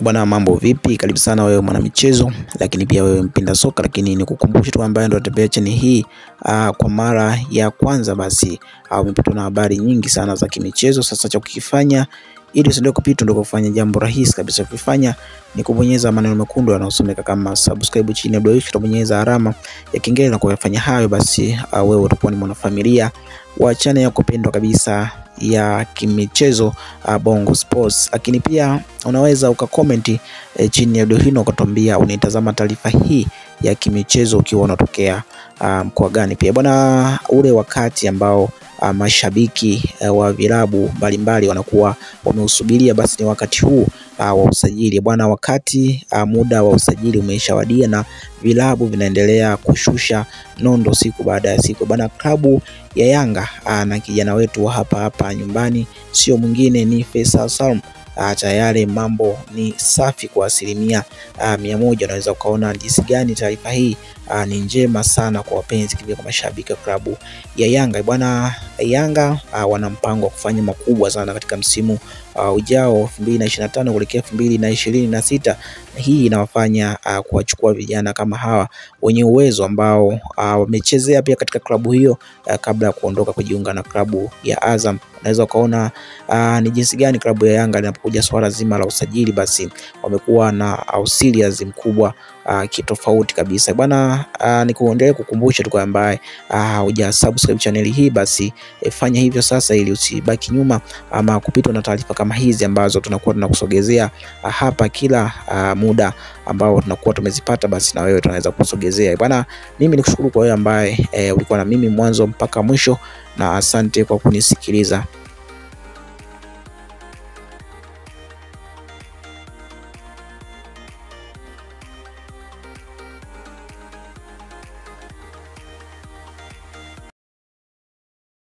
Bwana, mambo vipi? Karibu sana wewe mwana michezo, lakini pia wewe mpenda soka, lakini nikukumbusha tu kwamba ndio tabia channel hii kwa mara ya kwanza basi umepitwa na habari nyingi sana za kimichezo. Sasa cha kukifanya ili usiendelee kupitwa, ndio kufanya jambo rahisi kabisa kufanya ni kubonyeza maneno mekundu yanayosomeka kama subscribe chini ya video hii, utabonyeza alama ya kengele, na kufanya hayo basi wewe utakuwa ni mwanafamilia wa channel yako pendwa kabisa ya kimichezo Bongo Sports. Lakini pia unaweza ukacomment chini ya video hii na ukatuambia unaitazama taarifa hii ya kimichezo ukiwa unatokea mkoa gani. Pia bwana, ule wakati ambao mashabiki wa vilabu mbalimbali wanakuwa wameusubiria basi ni wakati huu wa usajili bwana. Wakati muda wa usajili umeshawadia na vilabu vinaendelea kushusha nondo siku baada ya siku bwana. Klabu ya Yanga na kijana wetu hapa nyumbani sio mwingine ni Faisal Salum. Tayari mambo ni safi kwa 100%. Unaweza ukaona jinsi gani taarifa hii ni njema sana kwa wapenzi kwa mashabiki wa klabu ya Yanga bwana. Yanga wana mpango wa kufanya makubwa sana katika msimu ujao 2025 kuelekea 2026. Hii inawafanya kuwachukua vijana kama hawa wenye uwezo ambao wamechezea pia katika klabu hiyo kabla ya kuondoka kujiunga na klabu ya Azam. Unaweza ukaona ni jinsi gani klabu ya Yanga inapokuja swala zima la usajili basi wamekuwa na auxiliaries mkubwa kitofauti kabisa bwana. Nikuendelee kukumbusha tu kwa ambaye hujasubscribe channel hii basi fanya hivyo sasa, ili usibaki nyuma ama kupitwa na taarifa kama hizi ambazo tunakuwa tunakusogezea hapa kila muda ambao tunakuwa tumezipata, basi na wewe tunaweza kusogezea bwana. Mimi nikushukuru kwa wewe ambaye ulikuwa na mimi mwanzo mpaka mwisho, na asante kwa kunisikiliza.